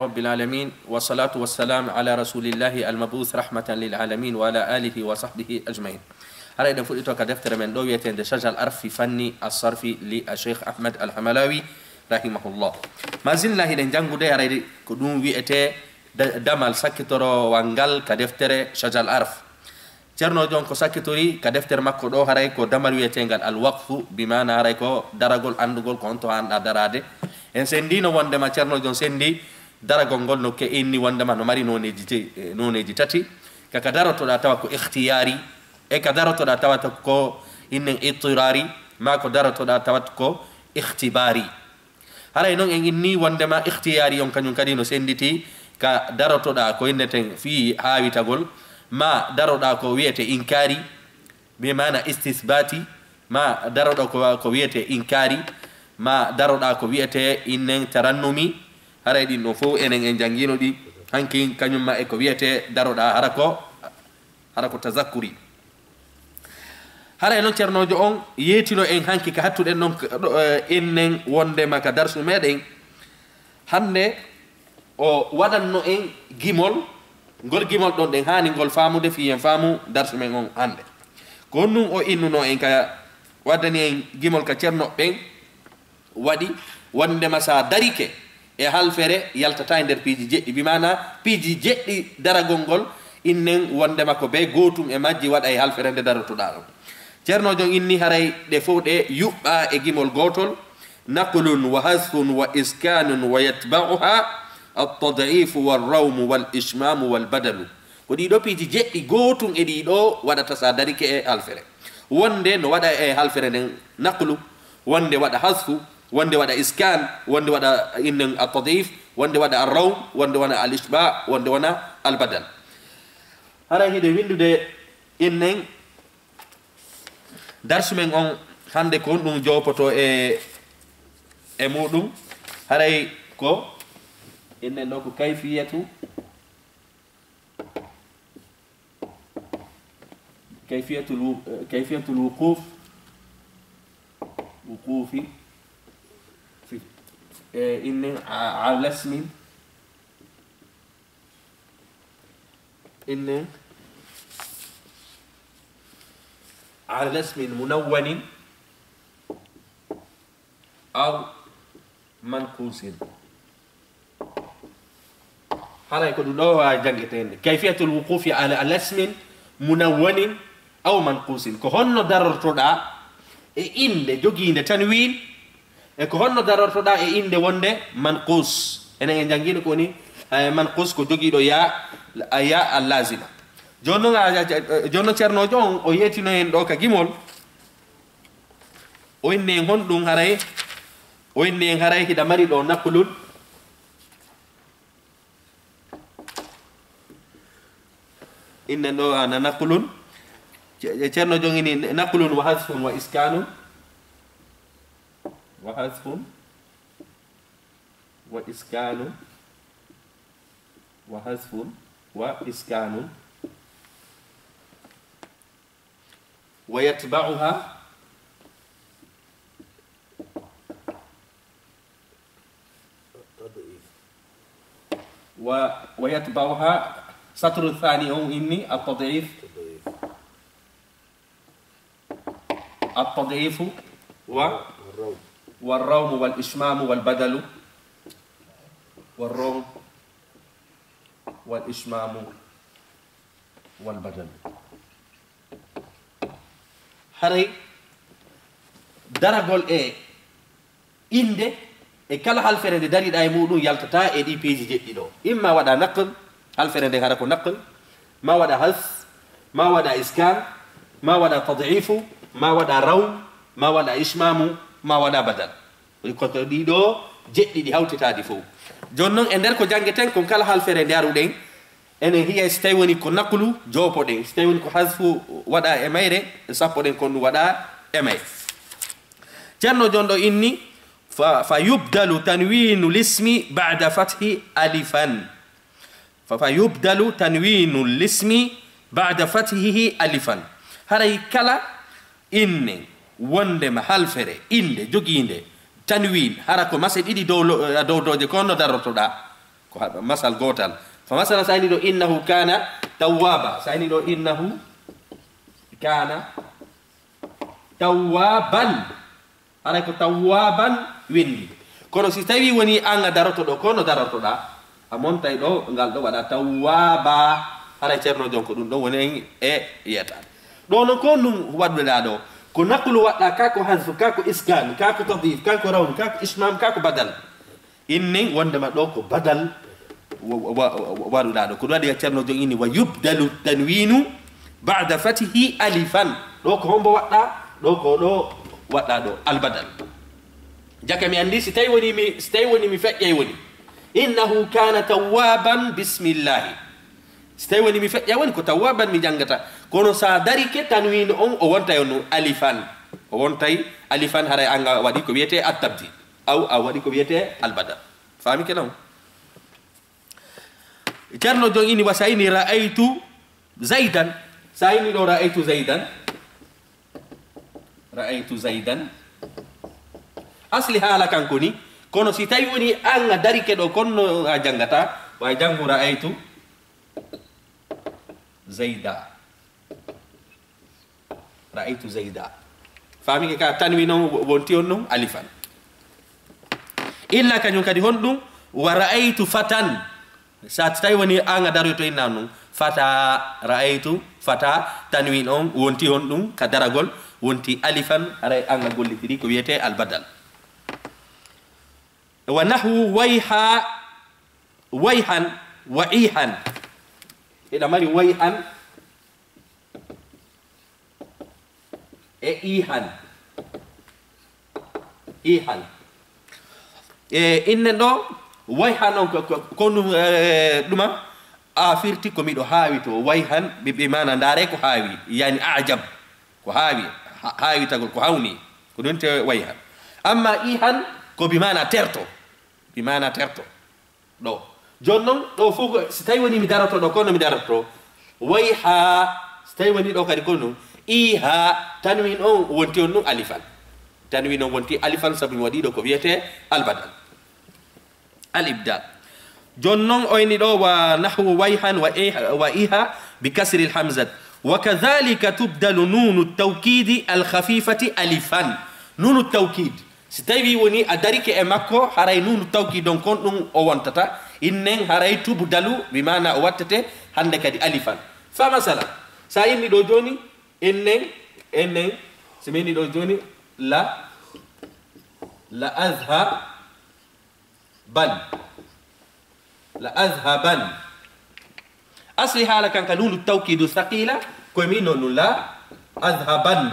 رب العالمين والصلاة والسلام على رسول الله المبعوث رحمة للعالمين وعلى آله وصحبه أجمعين. هذا إذا فلتوا كدفتر من دوية عند شجر الأرف في فن الصرف للشيخ أحمد الحملاوي رحمه الله. ما زلنا هنا نجانغو ده هذا كدوم ويأتي دمال سكتورو وانغال كدفتر شجر الأرف. Cerno jon ko sakitori ka defter makko do haray ko damal wiyetengal al waqfu bimana haray ko daragol andugol ko onto anda darade en sendi no wonde ma cerno jon sendi daragol gol no ke inni wonde ma no mari noneji tati kaka daroto da tawa ko ikhtiyari e ka daroto da tawa ko innen ittirari ma ko daroto da tawa ko ikhtibari haray non en inni wonde ma ikhtiyari on kanyum kadi no senditi ka daroto da ko inneten fi hawitagol ما daroda ko wiete inkari be mana istisbati ma daroda ko wiete inkari ma daroda ko wiete innen tarannumi haray din no fo enen en jangino di hankin kanyum ma e ko wiete daroda harako tazakkuri haray non cernojo on yetino en hanki ka hattuden non ennen wonde maka darsu meden hande o wadanno en gimol ngol gimol don den hani ngol famude fi en famu darsu men on hande ko nun o innuno en ka wadani en gimol ka cerno ben wadi wonde masa darike e halfere yaltata nder piji jeddi bi mana piji jeddi daragol ngol innen wonde makko be gotum e majji wada e halfere nde darotoda do cerno jon inni haray de fowde yubba e gimol gotol naqlun wa hasfun wa iskanun wa yatba'uha التضعيف والروم والإشمام والبدل ودي دو بيجي جيتي غوتون ادي دو ودا تصادريك اي الفره وندي نو ودا اي الفره نقلو وندي ودا حذف وندي ودا اسكان وندي ودا ان التضعيف وندي ودا الروم وندي ودا الاشباع وندي ودا البدل هذا هيدي ويندو دي انن درس من اون hande ko dum jopoto e mudum haray ko إن لو كيفية الوقوف في إن على اسم إن على اسم منون أو منقوص هذا يكون له جنجتين كيفية الوقوف على الاسم منون أو منقوص كهونو دررتودا إند جوجين تنوين كهونو دررتودا إند وند منقوص أنا جنجين كوني منقوص كجوجي دو يا اللازمة جونو تشرنو جون أويتينو إندو كجيمول وإني هون دون هراي وإني هراي كده مري دو نقولون إنه أنا نقولون تشرنا جوني نقولون وحذف وإسكان وحذف وإسكان وحذف وإسكان ويتبعها ويتبعها سطر الثاني هو إني التضعيف والروم والإشمام والبدل والروم والإشمام والبدل هري درجول إنده kala halfere de dari day mudum yaltata e di peji jeddi do imma wada naql halfere de harako naql ma wada has ma wada iskan ma wada tad'ifu ma wada raw ma wada ishmamu ma wada badal ko to di do jeddi di hawtita di fo jonnon e der ko jangeten ko kala halfere daru den enen hiya stay woni ko naqlu jopo den stay woni ko hasfu wada e mayre sappo den ko wada e may janno jondo inni فيبدل تنوين الاسم بعد فتح ألفا فيبدل تنوين الاسم بعد فتحه ألفا هذا كلا إن وندم حلفره إن جوجين تنوين هذا كم مسجد إدي دو جكون دارتو دا masal gotal فمثلا سأني دو إنه كان توابا سأني دو إنه كان توابا أنا كو توابا ويني كونو سيستاوي وني أنا دارتو دو كونو دارتو دا أمون تاي دو نغال دو ودا توابا أنا تشيرنو جونكو دون دو وني يتا دو نكون وادو دا دو كو نقلو ودا كاكو حذف كاكو إسكان كاكو تضيف كاكو راون كاكو إشمام كاكو بدل إني وندما دوكو بدل waru dado ko wadi cerno jogini wa yubdalu tanwinu ba'da fatihi alifan do ko hombo wadda do ko do wadda do albadal jaka mi andi si tay woni mi fejjay woni innahu kana tawwaban bismillah si tay woni mi fejjay woni ko tawwaban mi jangata kono sa darike tanwinu on o wonta yonu alifan o wontay alifan haray anga wadi ko wiete at-tabdil aw wadi ko wiete albadal fami kenan Cerno jong ini wasaini ra'aitu Zaidan saini do ra'aitu Zaidan asli hala kan kuni kono si tawi woni anga dari ke do konno jangata wa jangu ra'aitu Zaida fami ka tanwi non wonti on non alifan illa kanyum kadi hondum wa ra'aitu fatan saat tay woni anga darito inanu fata ra'aitu fata tanwin on wonti on dum ka daragol wonti alifan aray anga gollitiri ko wiete al badal wa nahwu wayhan wa ihan ila mari wayhan e ihan inne do wayhan on konu duma afirti ko mido haawi to wayhan bi mana ndare ko haawi yani ajab ko haawi tagol ko hawni ko donte wayhan amma ihan ko bi mana terto do jonnon do fuko si tay woni mi darato do kono mi darato wayha si tay woni do kadi kono iha tanwin on wonti on alifan tanwin on wonti alifan sabu wadi do ko wiete albadal الإبدال جنون أين دو ونحو ويحا وإيها بكسر الحمزة وكذلك تبدل نون التوكيد الخفيفة ألفا نون التوكيد ستيبي وني أدارك أماكو هراي نون التوكيد دون كون نون أوانتتا إنن هراي تبدلو بمعنى أواتته هندك دي ألفا فمثلا سايني دو جوني إنن سميني دو جوني لا أذهبن أصلي حالة كان نون التوكيد الثقيلة كومين نون لا أذهبن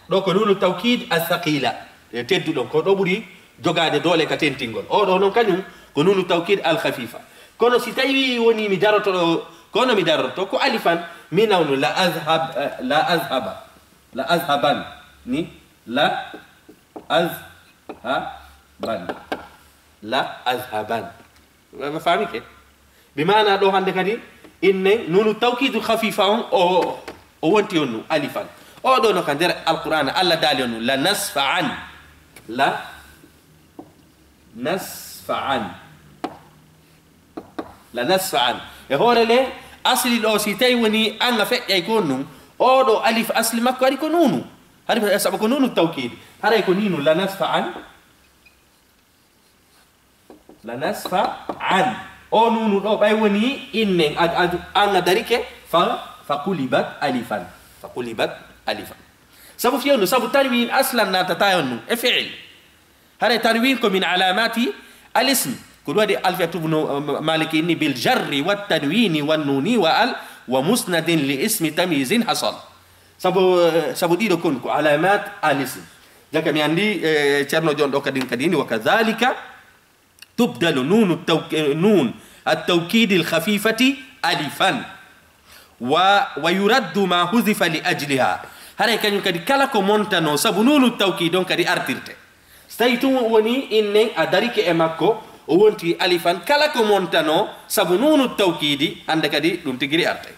دو نون التوكيد الثقيلة تدو دون كو بري جوغادي دولة كتنتينغول أو دو نون كانون نون التوكيد الخفيفة كونو سيتايوي وني مدارتو كونو مدارتو كو ألفان من نون لا أذهبن ني لا أذهبن لا أذهبن ما فاهمي كيف بمعنى دو عندك هذه إن نون التوكيد خفيفة أو أنتي أنو ألفا أو دو نكان در القرآن الله دالي أنو لا نصف عن يهور لي أصلي لو سيتاي وني أنا فك يكون أو دو ألف أصل ما كاري كنونو هذا سبب نون التوكيد هذا يكون نينو لا نصف عن أو نون أو بيوني إن أنا دارك فقلبت ألفا سبب فيونو سبب تنوين أصلا نتتايونو افعل هذا تنوين من علامات الاسم كل واحد ألف يكتب مالك إني بالجر والتنوين والنون ومسند لاسم تمييز حصل سبب دي كن علامات الاسم جاك مي عندي تشرنو جون دو كدين وكذلك تبدل نون التوكيد الخفيفة ألفا ويرد ما حذف لأجلها هذا كان يكدي كلا كمونتانو سبب نون التوكيد كدي أرتيرته ستايتو وني إنن أدارك إماكو وونتي ألفا كلا كمونتانو سبب نون التوكيد عندك دي دون تجري أرتي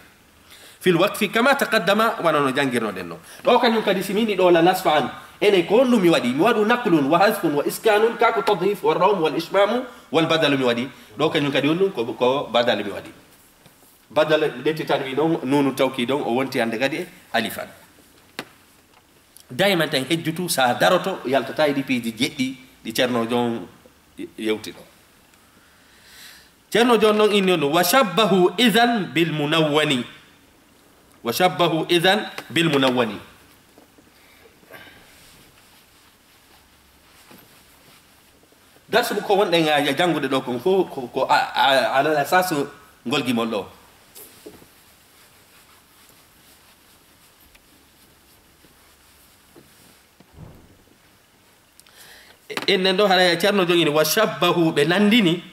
في الوقف كما تقدم ونحن جانغيرنا دنو دو كان كدي سيميني دو لا نصف عن اني كون مي ودي نقل وحذف واسكان كاكو تضيف والروم والاشمام والبدل مي ودي دو كان كدي كو بدل مي ودي بدل ديتي تانوي نون توكيد او وونتي اند غادي الفان دائما تن هجتو سا دارتو يالتاي دي بي دي جيدي دي تيرنو جون يوتي دو تيرنو جون نون انو وشبه اذا بالمنون وشبه اذا بالمنون درس بو كون دنگا يا جانغودو دو كو على الاساس ngolgi mollo en ndo hala ciarno jogini wa shabbahu be nandini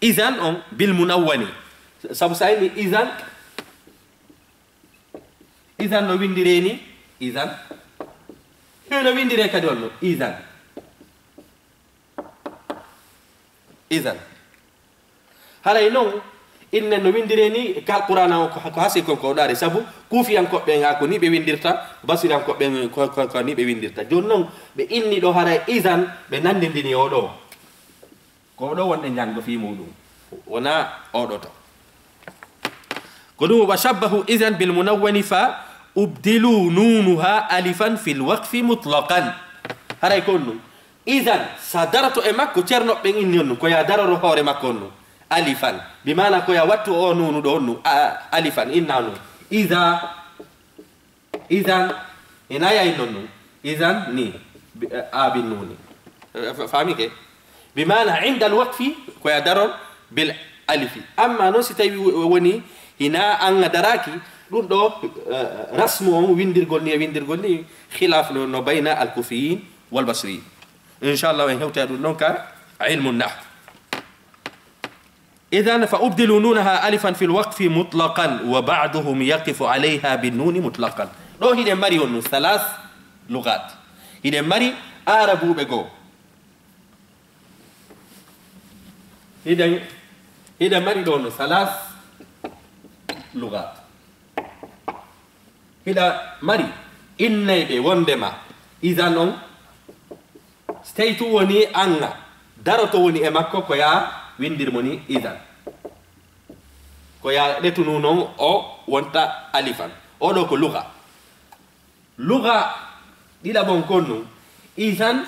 izan on bil munawwani sabu sayni izan no windireni izan no windire kadi on izan halay non inne no windireni kal qur'ana ko hasi ko dari sabu kufi an ko be ngako ni be windirta basiran ko be ko ni be windirta jonnon be inni do hara izan be nandindini odo ko do wonde jango fi mudum wana odo to ko dum washabbahu izan bil munawwani fa ubdilu nunuha alifan fil waqfi mutlaqan hara konno izan sadaratu e makko cerno be inni on ko ya dararo hore makko on alifan bimana ko ya wattu o nunu do nu alifan innanu idha idan inaya inonu idan ni abin nuni fahmi ke bimana inda alwaqfi ko ya daron bil alifi amma no sitawi woni hina an daraki dun do rasmu windirgol ni khilaf no bayna al-kufiyin wal basriyin inshallah en hewta dun nonka ilmu an-nahw إذن فأبدل نونها ألفا في الوقف مطلقا وبعضهم يقف عليها بالنون مطلقا لو هي مري ونو 3 لغات هي مري عربو بغو هي مري دون 3 لغات هي مري إني بي وندما إذا نون ستيتو وني أنا دارتو وني إماكو كويا windir moni idan ko ya detunu non o wonta alifan o do ko lugha dila bon konno idan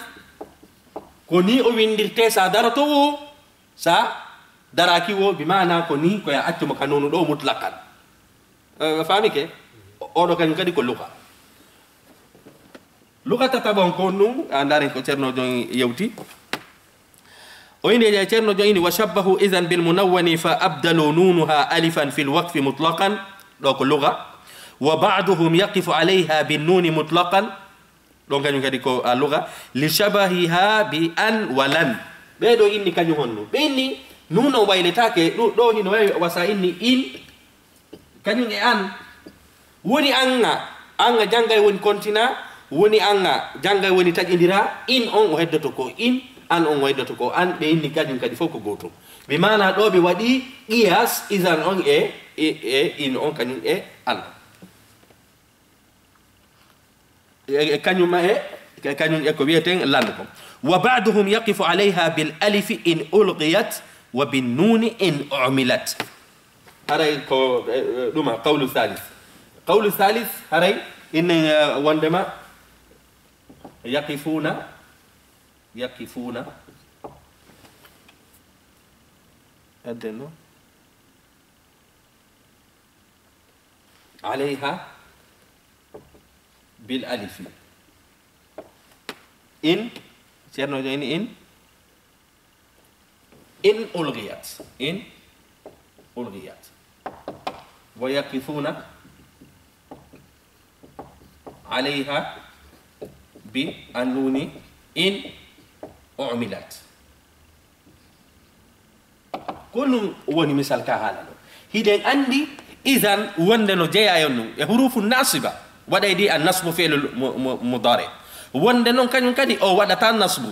ko ni o windirte sa darato wo sa daraki wo bi maana ko ni ko ya accu makanonu do mutlaqan fami ke o do kan kadi ko lugha tata bon konno andare ko cerno jon yewti وإن يجعلنا جاين وشبه إذن بالمنون فأبدلوا نونها ألفا في الوقف مطلقا لوك اللغة وبعضهم يقف عليها بالنون مطلقا لوك اللغة لشبهها بأن ولن بيدو إني كان يهونو بإني نون ويلتاك دو هنا وسا إني إن كان يهوني أن وني أنغا جانغا وني كونتنا وني أنغا جانغا وني تاجندرا إن أون وهدتوكو إن an on waydato ko an be inni kadin kadi foko goto be mana do be wadi qiyas izan on in on kanyum an kanyum kanyum ko wieten lan ko wa ba'dhum yaqifu 'alayha bil alif in ulqiyat wa bin nun in umilat haray ko duma qawlu thalith haray in wandema يقفون أدنو عليها بالألف إن سيرنا جايين إن ألغيت ويقفون عليها بالنون إن أعملت كل وني مثال كهذا هيدن عندي إذن وندنو جاي ينو حروف الناصبة ودا يدي النصب فعل مضارع وندنو كان كدي أو ودا تان نصب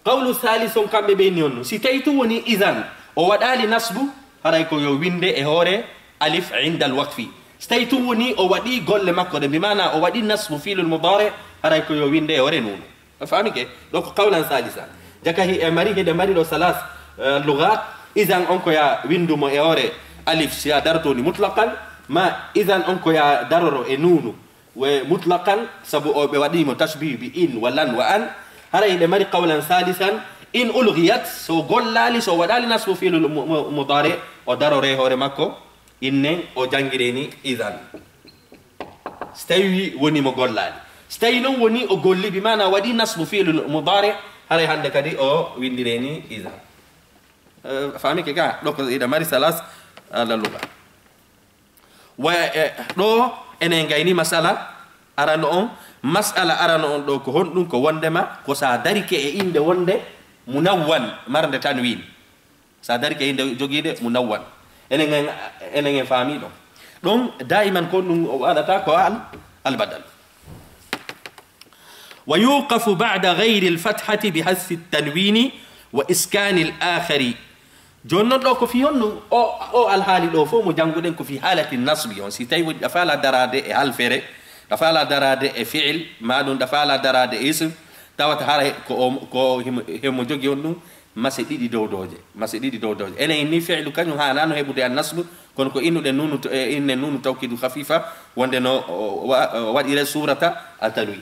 قول ثالث كم بين ينو سيتيتو وني إذن أو ودا لي نصب هرايكو يو ويند إهورة ألف عند الوقف ستيتوني أو ودي قول مكو بمعنى أو ودي نصب فيل المضارع هراي كو يوين دي ورنون فهمي كي دوك قولا ثالثا جاكا هي مري هي مري لو ثلاث لغات إذا أنكو يا ويندو مو إيوري ألف سيا دارتوني مطلقا ما إذا أنكو يا دارو إنونو ومطلقا سبو أو بودي متشبيه بإن ولن وأن هراي هي مري قولا ثالثا إن ألغيت سو قول لالي سو ودالي نصب فيل المضارع ودارو ري هوري مكو إنن أو جانجريني إذن ستيوي وني مغولال ستينو وني أو غولي بمعنى ودي نصب فعل المضارع هاي عندك دي أو ويندريني إذن فهمي كيكا لوك إذا ماري ثلاث على اللغة ولو إننجايني مسألة أرانو مسألة أرانو دو كهون دون كوندما كوسا داريك إند وند منون مرند تنوين ساداريك إند جوجيد منون enen fami don daiman ko dum wadata ko al-badal wa yuqafu ba'da ghayri al-fathati bi hasfi at-tanwin wa iskan al-akhir jonno do ko fi honno o al-hali do fo mo janguden ko fi halati an-nasb on si tay wadi afala darade e al-fere afala darade e fi'l ma dun afala darade ism tawat hare ko hemo jogi on mase didi dowdoje ene ni fi'lu kanyu hanano hebude an-nasb kon ko inu de nunu inne nunu tawkidu khafifa wonde no wadire surata at-tanwin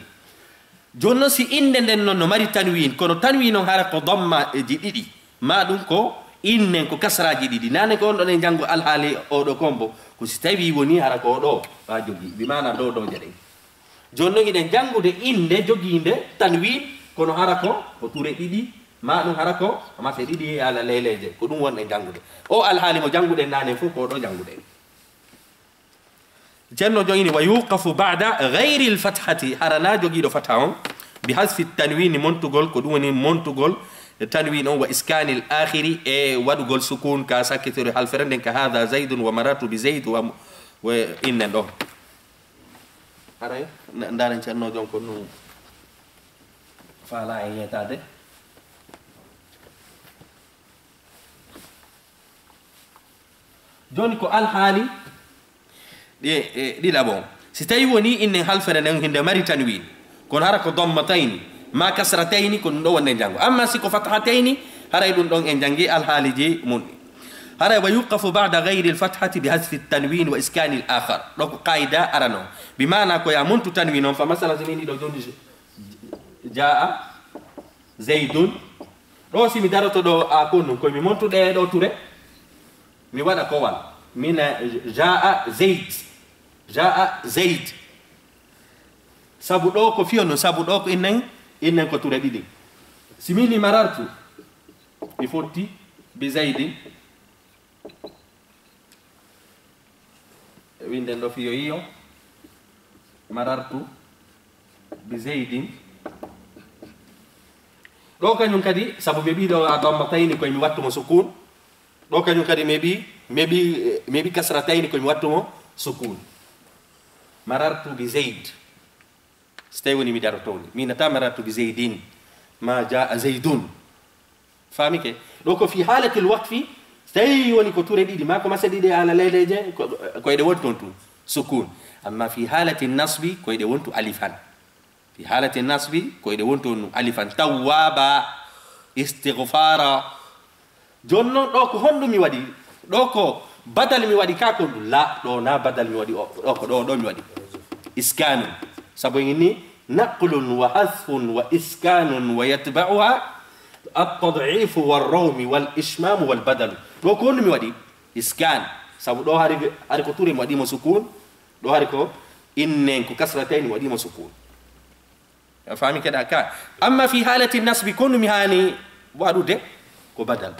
jonno si inde den non no mari tanwin kono tanwin on hara ko damma ji didi ma dum ko inne ko kasraji didi nane ko on do jango al-hali o do kombo ko si tawi woni hara ko do ba jogi bi mana dowdoje de jonno giden jangude inde joginde tanwin kono hara ko ture didi ma dum harako ma se didi ala leleje ko dum wonde jangude o al hali mo jangude nane fu ko do jangude jenno joyini wa yuqafu ba'da ghayri al fathati harana jogido fatahon bi hasfi tanwin montugol ko dum woni montugol tanwin wa iskan al akhiri e wadugol sukun ka sakitiru hal ferenden ka hadha zaidun wa maratu bi zaid wa inna do haray ndaren cerno jon ko no fala e yetade joni ko al-hali di la bon si tay woni inne hal fere nan hinde mari tanwin kon hara ko dammatayn ma kasratayn kon do wonne jango amma si ko fathatayn hara dum don en jangi al-hali ji mun hara wa yuqafu ba'da ghayri al-fathati bi hasfi at-tanwin wa iskan al-akhar donc qaida arano bi maana ko ya muntu tanwin on fa masala zimini do joni jaa zaidun do si mi daroto do a konu ko mi montu de do ture mi wada ko wal min jaa zaid sabu do ko fiono sabu do ko innen ko ture didi simili marartu mi fotti bi zaidin winden do fiyo iyo marartu bi zaidin do kanyum kadi sabu be bi do adamatayn ko mi wattu mo sukun do kanyum kadi maybe kasratayn ko mi wattu mo sukun marartu bi zaid stay woni mi darotoni mi nata marartu bi zaidin ma jaa zaidun fami ke do ko fi halati alwaqfi stay woni ko ture didi ma ko masadi de ala leleje ko ede wonton tu sukun amma fi halati an-nasbi ko ede wontu alifan fi halati an-nasbi ko ede wonton alifan tawwaba istighfara jonno do ko hondu mi wadi do ko badal mi wadi ka ko la do na badal mi wadi do ko do mi wadi iskan sabo ngini naqlun wa hasfun wa iskanun wa yatba'uha at-tad'if war-rawm wal-ishmam wal-badal do ko mi wadi iskan sabo do hari ko turi mi wadi mo sukun do hari ko innen ko kasratayn wadi mo sukun fahmi kada ka amma fi halati an-nasb kunu mihani wadude ko badal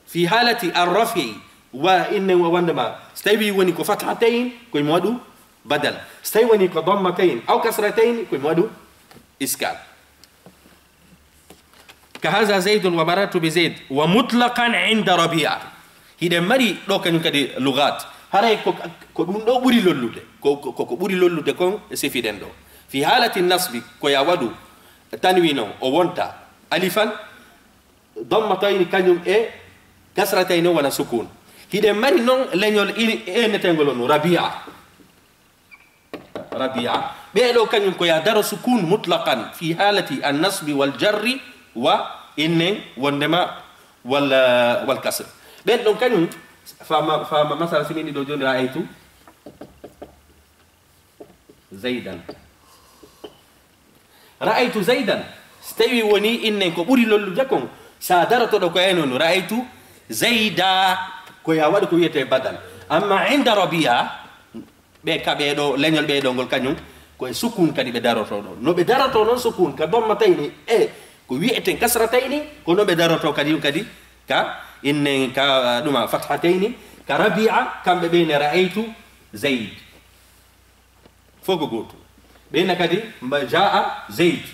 fi halati ar-raf'i wa inna wa wandama stawi woni ko fathatayn ko modu badal stawi woni ko dammatayn aw kasratayn ko modu iskan ka hadha zaid wa maratu bi zaid wa mutlaqan 'inda rabi'a hide mari do kany kadi lughat haray ko dum do buri lollude ko buri lollude kon sefiden do fi halati an-nasb ko ya wadu tanwino o wonta alifan dammatayn kanyum e kasratayn wala sukun hide mari non leñol enetengolo no rabi'a ربيعة بيلو كان ينكو يدار سكون مطلقا في حالة النصب والجر وإن وندما والكسر بيلو كان ين فما مثلا سميني دو جون رأيت زيدا رأيت زيدا استوي وني إنكو بوري لولو جاكم سادرتو دو كينون رأيت زيدا كويا وادو كويته بدل أما عند ربيعة beka bedo lenyol bedo ngol kanyum ko sukun kadi be daroto do no be daroto non sukun ka domma tayni ko wi'eten kasratayni ko no be daroto kadi ka innen ka duma fathatayni ka rabi'a kambe be ne ra'aytu zaid fogo goto be na kadi ma jaa zaid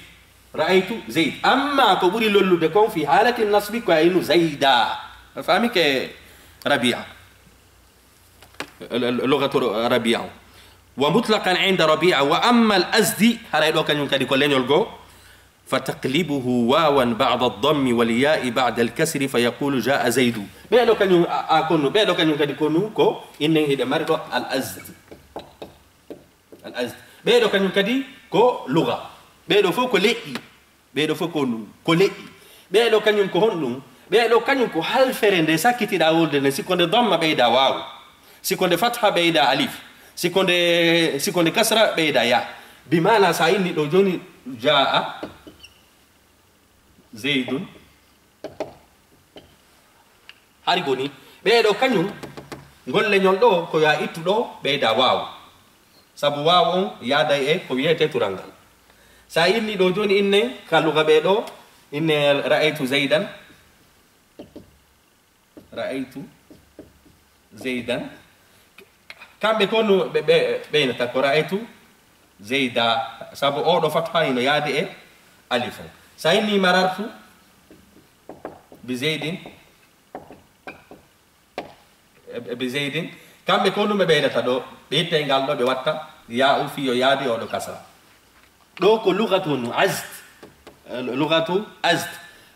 ra'aytu zaid amma ko buri lollude kon fi halati nasbi ko aynu zaida fami ke rabi'a لغة ربيع ومطلقا عند ربيع وأما الأزدي هذا كان يمكن يقول لنا يلقو فتقلبه واوا بعد الضم والياء بعد الكسر فيقول جاء زيد بيلو كان يكون بيلو كان يمكن يكون كو إنه هذا مرد الأزد بيلو كان يمكن كو لغة بيلو فوق لئي بيلو فوق كلئي بيلو كان يكون بيلو كان يكون هل فرند ساكتي داول دنسي كون ضم بيدا واو سيكون فتحة بيدا ألف سيكون كسرة بيدا يا بمعنى سايني لو جوني جاء زيد هاريغوني بيدو كانيو ngol le nyol do ko ya itu do beda waw sabu waw ya day ko yete turangal sa inni do joni inne kalu gabe do inne ra'aytu zaidan kambe kono be na ko ra'aytu zaida sabu o do fatha ino yaade alif sa inni marartu bi zaidin kambe kono me be ta do be tengal do be watta ya u fi yo yaade o do kasra do ko lughatu azd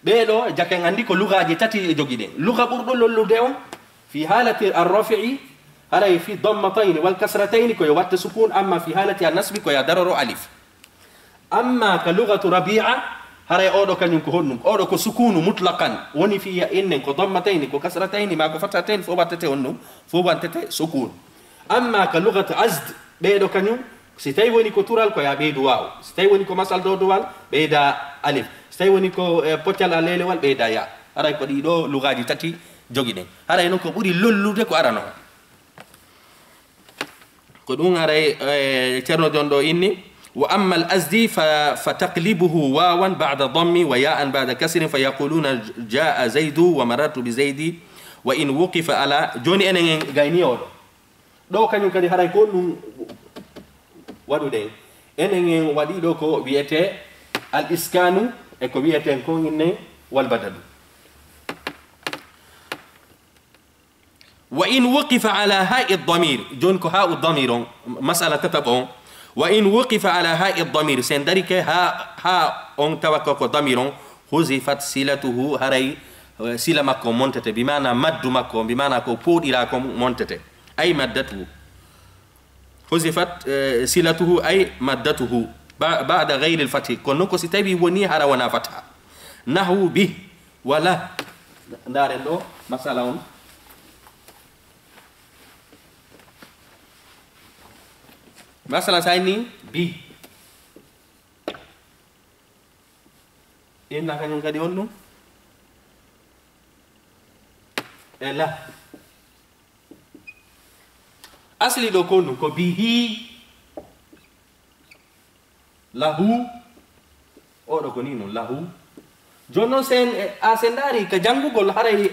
be do jake ngandi ko lughaji tati jogide lugha burdo lollude on في حالة الرفع على في ضمتين والكسرتين كي يوات سكون أما في حالة النصب كي يدرر ألف أما كلغة ربيعة هراي أودو كان ينكهون أودو كسكون مطلقا وني في إن كضمتين كسرتين ما كفتحتين فوبانتين سكون أما كلغة عزد بيدو كان يوم ستاي وني كتورال كي يبيد واو ستاي وني كمسال دو دوال بيدا ألف ستاي وني كبوتشال الليل وال بيدا يا هراي كديدو لغة تاتي jogine haray non ko buri lollude ko arano ko dum haray cerno jondo inni wa amma al azdi fa taqlibuhu wawan ba'da dhammi wa ya'an ba'da kasrin fa yaquluna jaa zaidu wa marartu bi zaidi wa in wuqifa ala joni enen gayni odo do kanyum kadi haray ko dum wadude enen wadi do ko wiete al iskanu e ko wiete ko inne wal badal وإن وقف على هاء الضمير جونكو هاء الضمير مسألة تتبعون وإن وقف على هاء الضمير سندرك هاء أن توقف ضمير حذفت صلته هري صلة مكو منتت بمعنى مد مكو بمعنى كو بود إلى منتت أي مدته حذفت صلته أي مدته بعد غير الفتح كنوكو ستبي وني هرا ونا فتح نحو به ولا دارندو مسألة مثلا سايني بي إن كان ينقدي ونو لا أصلي دو كونو كو بيه lahu o do konino lahu jonno sen asendari ka jangugol haray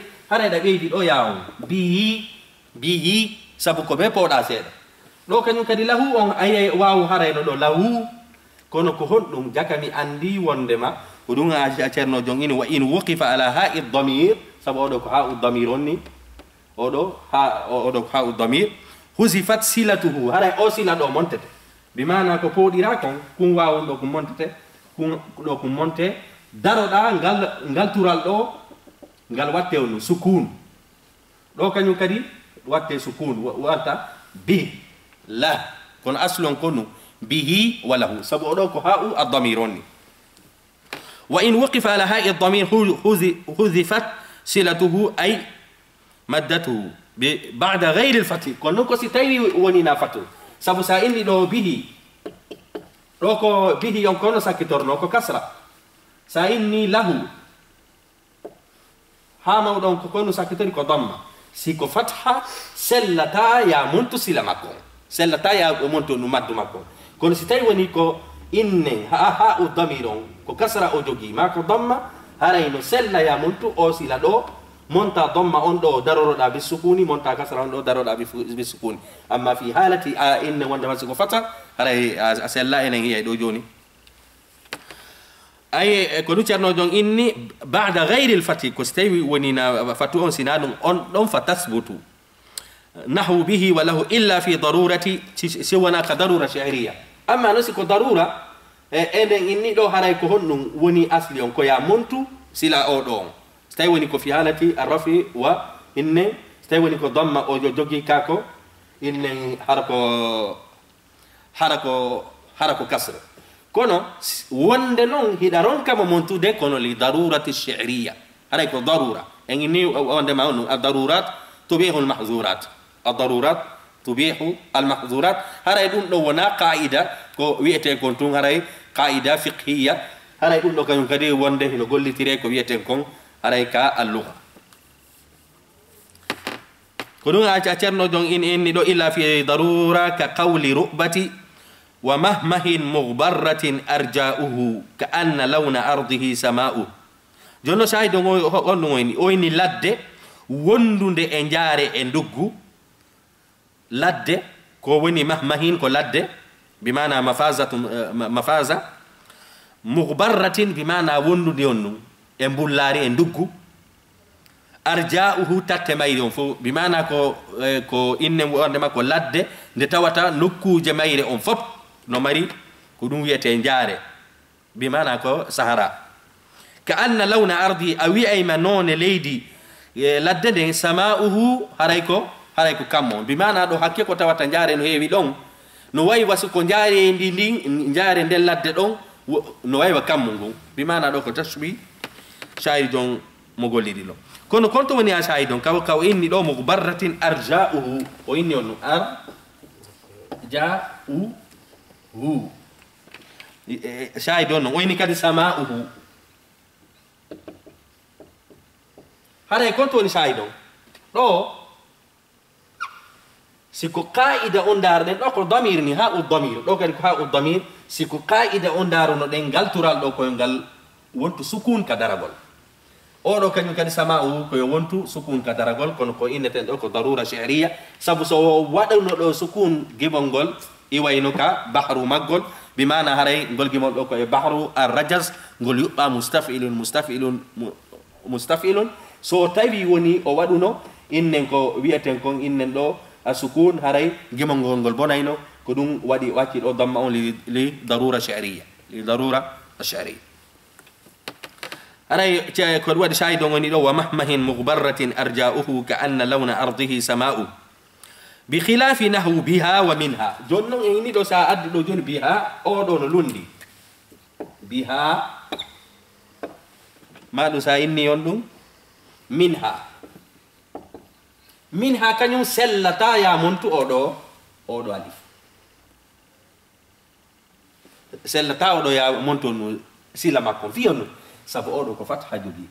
da beedi do yawo biyi sabu ko be poda seda do kanyum kadi lahu on ay waaw haray do lahu kono ko hoddum jakami andi wondema ko dum a cerno jongini wa in wuqifa ala ha'i dhamir sabu do ko ha'u dhamir onni odo ha'u dhamir huzifat silatuhu haray o sila do montete bimana ko podira kon kun waaw do ko montete kun do ko monte daroda ngal tural do ngal watte on sukun do kanyum kadi watte sukun wata bi la kon aslon konu به وله سبو دوك هاء الضميرون وإن وقف على هاء الضمير حذفت صلته أي مدته بعد غير الفتح كنوكو ستاي ونينا فتح سبو سائل لو به روكو به ينكون ساكتور نوكو كسرة سائلني له هاما ودون كونو ساكتور كضمة سيكو فتحة سلتا يا منتو سلمكم سلتا يا منتو نمد مكم كون ستاي ونيكو إني ها الضميرون كو كسرة أو جوجي ماكو ضمة هرينو سلا يا منتو أو سلا دو مونتا ضمة أندو ضرورة دا بالسكوني مونتا كسرة أندو ضرورة دا بالسكوني أما في حالة إن وندما سيكو فتحة هري سلا إن هي دو جوني أي كونو تشارنو دون إني بعد غير الفتح كستيوي ونينا فتوون سنانو أن فتثبتو نحو به وله إلا في ضرورة سوانا كضرورة شعرية أما نسيكو ضرورة إني دو هراي كهنو وني أصليون كو يا منتو سلا أو دون ستيوي نيكو في حالة الرفع وإني ستيوي نيكو ضم أو جوجي كاكو إني حركو كسر كونو وندنون هيدارون كما منتو دي كونو لضرورة الشعرية هراي كو ضرورة إني وندما أنو الضرورات تبيح المحظورات الضرورات تبيح المحظورات هراي دون لو ونا قاعدة كو ويتي كونتون هراي قاعدة فقهية هراي دون لو كان كدي ونده لو قولي تيري كو ويتي كون هراي كا اللغة كونو أشارنو دون إن دو إلا في ضرورة كقول رؤبتي ومهمه مغبرة أرجاؤه كأن لون أرضه سماؤه جونو شاهد ويني لد wondude e jaare e nduggu ladde ko woni mahmahin ko ladde bimana mafaza mughbaratin bimana wondude onnu e bullari e nduggu arja'uhu tatte mayri on fo bimana ko inne wonde makko ladde nde tawata nokkuje mayre on fop no mari ko dum wiete jaare bimana ko sahara ka anna lawna ardi awi ayma non leydi ladde den sama'uhu harayko kammo bimana do hakke ko tawata jaare no heewi don no wayi wasu ko jaare ndi jaare del ladde don no wayi wa kammo ngon bimana do ko tashbi shayri jon mo gollidi lo kono konto woni a shayri don kaw inni do mo barratin arja'uhu o inni on arja'uhu shayri don o inni kadi sama'uhu haray konto woni shaydo do siko qaida on darden do ko damir ni ha damir do kadi ko ha damir siko qaida on darono den galtural do ko ngal wontu sukun ka daragol o do kanyum kadi sama'u ko wontu sukun ka daragol kono ko inneten do ko darura shi'riya sabu so wadano do sukun gibongol iwayno ka bahru maggol bimana haray gol gimol do ko e bahru ar-rajaz gol yubba mustafilun so tawi woni o waduno innen ko wi'eten kon innen do asukun haray gimongol gol bonayno ko dum wadi wacci do damma on li darura shi'riya haray ko wadi shaydo ngoni do wa mahmahin mughbaratin arja'uhu ka anna lawna ardihi sama'u bi khilafi nahwu biha wa minha jonnon en ni do sa addi do joni biha o do no lundi biha ma do sa inni on dum minha kanyum sellata ya muntu odo alif sellata odo ya muntu no sila makko fiyon sabu odo ko fatha jogi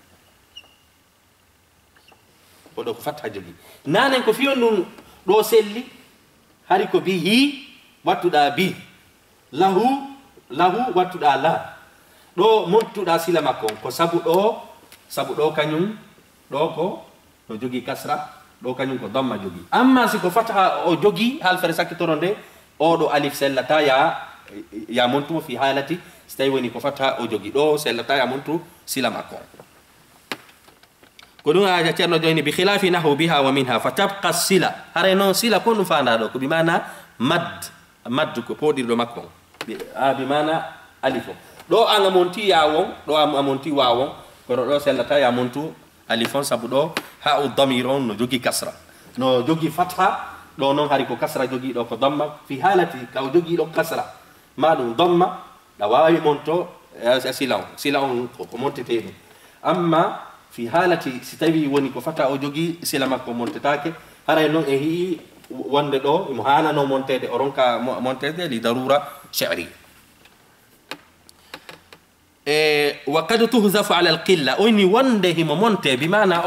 nanen ko fiyon nun do selli hari ko bihi wattuda bi lahu wattuda la do montuda sila makko ko sabu do kanyum do ko do jogi kasra do kanyum ko damma jogi amma si ko fatha o jogi hal fere sakitoronde o do alif sellata ya montu fi halati stay woni ko fatha o jogi do sellata ya montu sila makko ko dum aja cerno joni bi khilafi nahu biha wa minha fatabqa sila hare non sila ko no fanda do ko bi mana mad ko podir do makko bi mana alif do anga monti yawon do amonti wawon ko do sellata ya montu alifon sabu do ha damiron no jogi kasra no jogi fatha do non hari ko kasra jogi do ko damma fi halati ka jogi do kasra ma ɗum damma ɗa wawi monto sila on ko montete ɗum. Amma fi halati si tawi woni ko fata o jogi sila makko montetake, haray noon e hii wonde ɗo mo hanano montede o ronka montede li darura sha'ri. Wa qad tuhzafu ala alqilla, oyni wonde himo monte bimana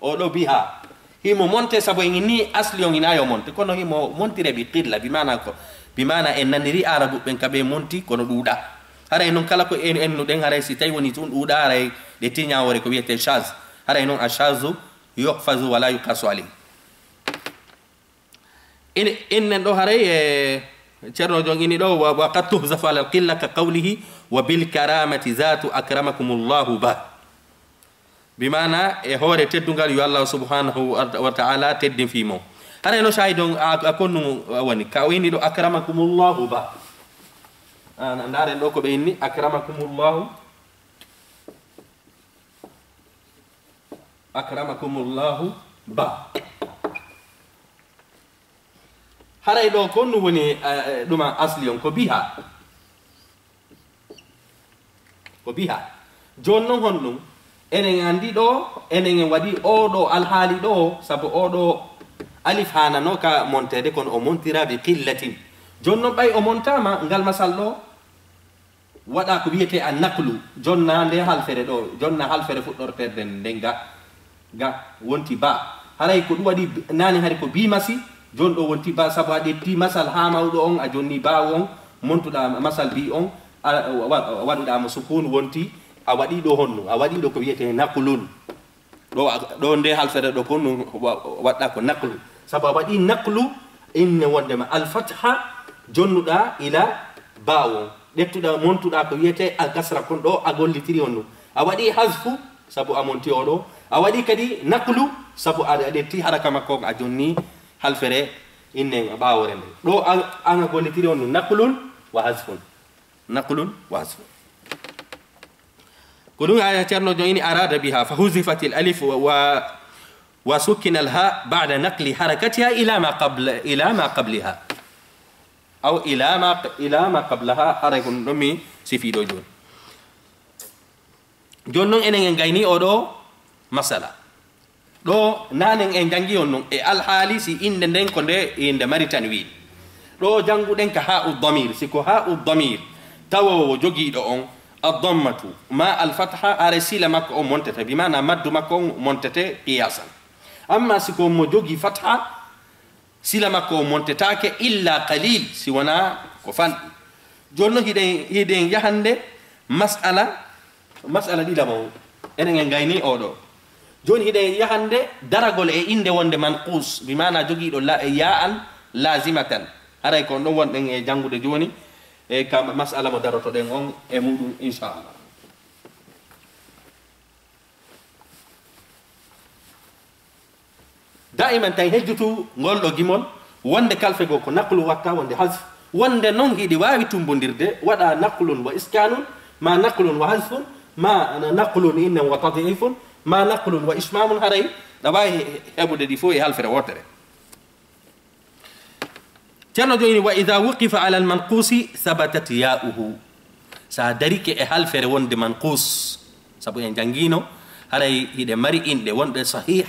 oɗo biha himo monte sabo en ni asli on inayo monte, kono himo montire bi qilla bimana en nandiri arabu ɓen kaɓe monti kono ɗuuɗa. haray noon kala ko ennuɗen haray si tawi woni tun ɗuuɗa haray ɗe tiñawore ko wiyete chage, haray noon a chage yuhfazu wala yukasu alayhi. innen ɗo haray ceerno jon ini ɗo wa qad tuhzafu ala alqilla ka qawlihi wa bilkaramati zatu akramakumullahu ba, bimana e hoore teddugal yo Allah subhanahu wa ta'ala teddin fimo. haray no shahid on a konnu woni ka o inni ɗo akramakumullahu ba, ndaren ɗo ko ɓe inni akramakumullahu ba. haray ɗo konnu woni ɗuma asli on ko biha joni noon honɗum enen andi ɗo enen waɗi oɗo alhaali ɗo sabu oɗo alif hanano ka montede kono o montira bi qillatin. joni noon ɓay o montama ngal masal ɗo waɗa ko wiyete a naqlu. jonna nde halfere ɗo jonna halfere fuɗɗorterde nden ga wonti ba, haray ko ɗum waɗi nani hari ko bimasi, joni ɗo wonti ba sabu a ƴetti masal ha mawɗo on a jonni bawo on montuɗa masal bi on waɗuɗamo sukun wonti a waɗi ɗo honno a waɗi ɗo ko wiyete naqlun. ɗo nde halfere ɗo konno waɗɗa ko naqlu sabu a waɗi naqlu inne wondema alfatha jonnuɗa ila bawo ɗettuɗa montuɗa ko wiyete alkasra, kon ɗo a gollitiri on ɗum. a waɗi hasfu sabu a monti oɗo, a waɗi kadi naqlu sabu a ɗetti haraka makko a jonni halfere inne ɓawore nde. ɗo an a gollitiri on ɗum naqlun wa hasfun ko ɗum aya ceerno jon ini arada biha fa huzifat al alif wa sukkina al ha ba'da naqli harakatiha ila ma qabliha aw ila ma qablaha. haray ko ɗum mi sifiɗo joni. joni noon enen en gayni oɗo masala ɗo nanen en jangi on noon e alhaali si inde nden ko nde inde mari tanwin. ɗo janguɗen ka ha u damir, siko ha u damir tawowo jogiiɗo on addammatu ma alfatha are sila makko on montete bimana maddu makko on montete qiyasan. amma siko mo jogi fatha sila makko on montetake illa qalil si wona ko fanɗi. joni noon hiɗen yahande masala ɗiɗamo enen en gayni oɗo. joni hiɗen yahande daragol e inde wonde manqus bimana jogiiɗo ya'an lazimatan. haray kon ɗon wonɗen e jangude joni e ka masala mo darotoɗen on e muɗum inchallah. daiman tan hejjutu ngolɗo gimol wonde kalfe goo ko naqlu watta wonde hasf, wonde noon hiɗi wawi tumbodirde waɗa naqlun wa iskanun ma naqlun wa hasfun ma naqlun innen wa tadifun ma naqlun wa ismamun. haray ɗa wawi heɓude ɗi fof e halfere wotere. ceerno joni wa ida wuqifa ala almanqusi thabatat ya'uhu, sa darike e halfere wonde manqus sabu en jangino haray hiɗe mari inɗe wonɗe sahih,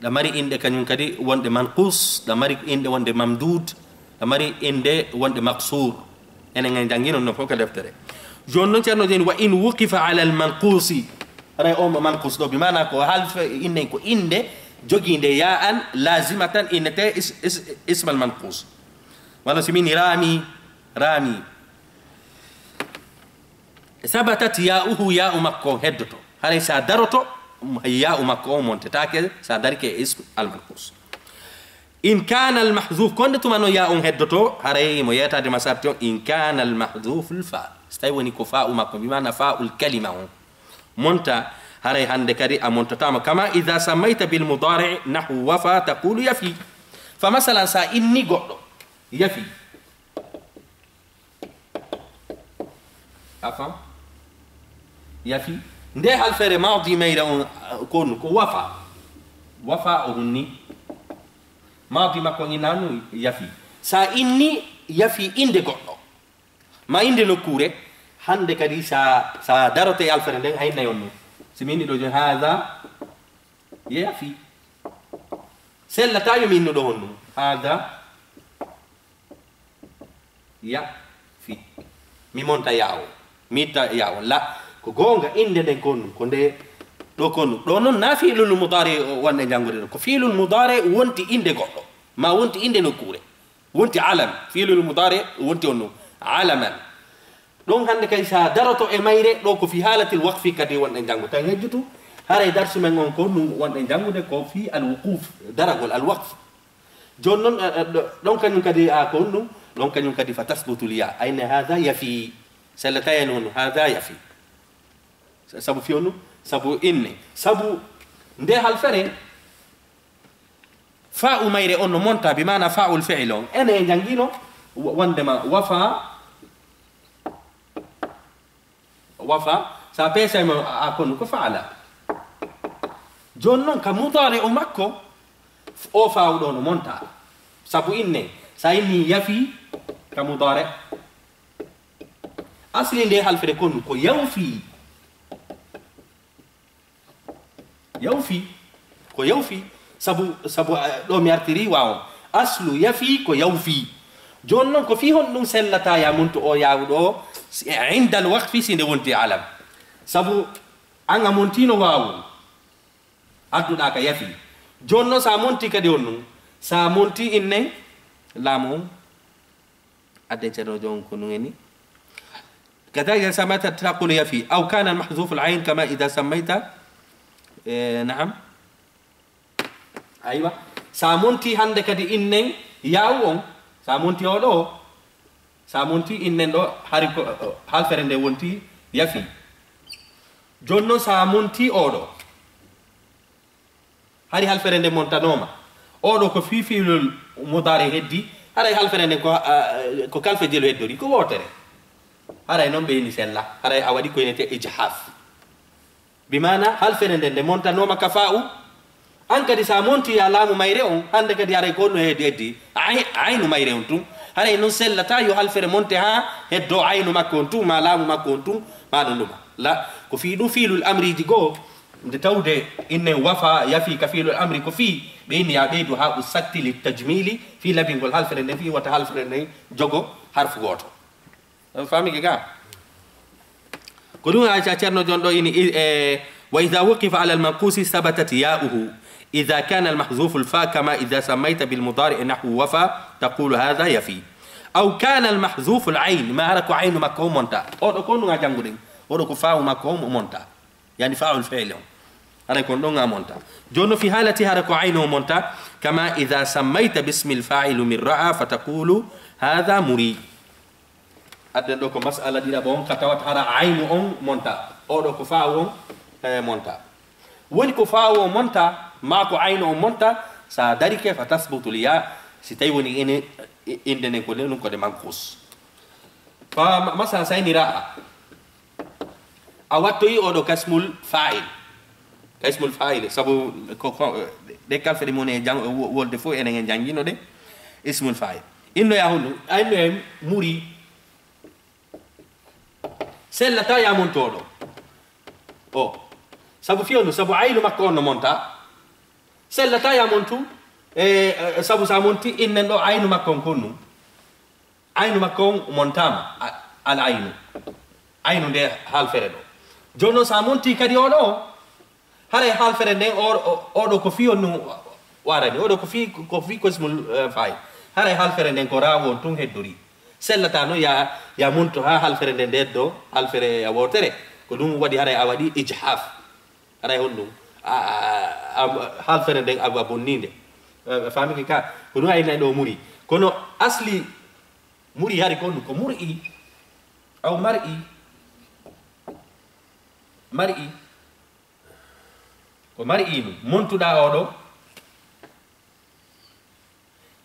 ɗa mari inɗe kañum kadi wonɗe manqus, ɗa mari inɗe wonde mamdud, ɗa mari inɗe wonde maqsur. enen en jangino no fof ka deftere. joni noon ceerno joni wa in wuqifa ala almanqusi, haray o manqus ɗo bimana ko halfe innen ko inde joguinde ya'an lazimatan innete ismal manqus. walla simini rami sabatat ya'uhu ya'u makko heddoto, haray sa daroto ya'u makko o montetake sa darike ism al manqus. in kana al mahzuf konde tumano ya'u heddoto haray mo yetade masarti on in kana al mahzuf al fa, so tawi woni ko fa'u makko bimana fa'ul kalima on monta haray hande kadi a montatama kama idha sammayta bil mudari' nahwu wafa taqulu yafi. fa masalan sa inni goɗɗo yafi afam yafi nde halfere mawdi mayra on konno ko wafa o hunni mawdi makko inanu yafi. sa inni yafi inde goɗɗo ma inde nokkure hande kadi sa darote alfere nden hayna yonno simi inni ɗo joni hada yafi sellata yo mi innuɗo honno hada yafi mi monta yawo mi itta yawo la ko gonga inde nden konnu ko nde ɗo konnu ɗo noon na fiilul mudari wonde janngude ɗo ko fiilul mudari wonti inde goɗɗo ma wonti inde nokkure wonti alam fiilul mudari wonti on ɗum alaman ɗon hannde kadi sa daroto e mayre ɗo ko fi halatil waqfi kadi wonɗen janngu tan hejjutu haray darsu men on ko ɗum wonɗen janngude ko fi al wuquf daragol al waqf joni noon ɗon kañum kadi a ko ɗum ɗon kañum kadi fa tasbutu liya ayne hada yafi sellata hen honno hada yafi sabu fiyonu sabu inne sabu nde halfere fa'u mayre on no monta bi mana fa'ul fi'l on ene jangino wondema wafa sa pesa mo akon ko fa'ala jonnon ka mudari o makko o fa'u do no monta sabu inne sa inni yafi ka mudari asli nde halfere kon ko yawfi ko yawfi sabu ɗo mi artiri wawo aslu yafi ko yawfi joni noon ko fi hon ɗum sellata ya muntu o yawuɗo o inda al waqfi sinde wonti alam sabu an a montino wawu adduɗa ka yafi joni noon sa monti kadi on ɗum sa monti inne laamu on adden ceerno jon ko ɗumeni كذلك سميت تقول يفي أو كان المحذوف العين كما إذا سميت نعم أيوة سامونتي عندك دي إنن ياوون سامونتي أولو سامونتي إنن دو حال فرنده وونتي يفي جونو سامونتي أولو هاري حال فرنده مونتانوما أولو كفي في المضارع هدي هاري حال فرنده كو كالف جيلو هدوري كو ووتره haray non be ni sella haray awadi ko yenete ijhaf bimana hal fenende de monta no makafa'u an kadi sa monti ya lamu mayre on hande kadi haray ko no heddi aynu mayre on tum haray non sella ta yo hal fere monte ha heddo aynu makko on tum ma lamu makko on tum ma do luma la ko fi du filul amri digo de tawde inne wafa yafi kafilul amri ko fi be ni ya be du ha usatti lit tajmili fi labingol hal fere ne fi wata hal fere ne jogo harfu goto فهمي كا كلنا أشارنا جندو إني وإذا وقف على المنقوص ثبتت ياؤه إذا كان المحذوف الفاء كما إذا سميت بالمضارع نحو وفى تقول هذا يفي أو كان المحذوف العين ما هرك عين مكهم منتا أو كونوا جنگودين أو كفاء مكهم منتا يعني فاعل الفعل هذا كونوا منتا جونو في حالة هرك عينه منتا كما إذا سميت باسم الفاعل من رأى فتقول هذا مريد adden ɗo ko masala ɗiɗa bon ka tawat hara aynu on monta oɗo ko faawo monta woni ko faawo monta ma ko aynu on monta sa darike fa tasbutu liya si tawi woni ene inde nden ko ɗum kode mankus fa masala sayni ra'a a wattoyi oɗo kasmul fa'il sabu ɗe kalfeɗe mon e wolde fof enen en jangino ɗe ismul fa'il inno ya honno aynu en muri sellata ya montoɗo o sabu fiyonu sabu aynu makko on no monta sellata ya montu sabu sa monti innen ɗo aynu makko on konnu aynu makko on montama al aynu nde halfere ɗo joni noon sa monti kadi oɗo haray halfere nden oɗo ko fiyon nu warani oɗo ko fi kosmul fay haray halfere nden ko rawo on tun heddori sellata no ya monto ha halfere nden deddo halfere a wotere ko ɗum waɗi haray a waɗi ijhaf haray hon ɗum halfere nden a bonninde famiki ka ko ɗum aynayi ɗo muri kono asli muri hari ko ɗum ko mur'i aw mar'i ko mar'i ɗum montuɗa oɗo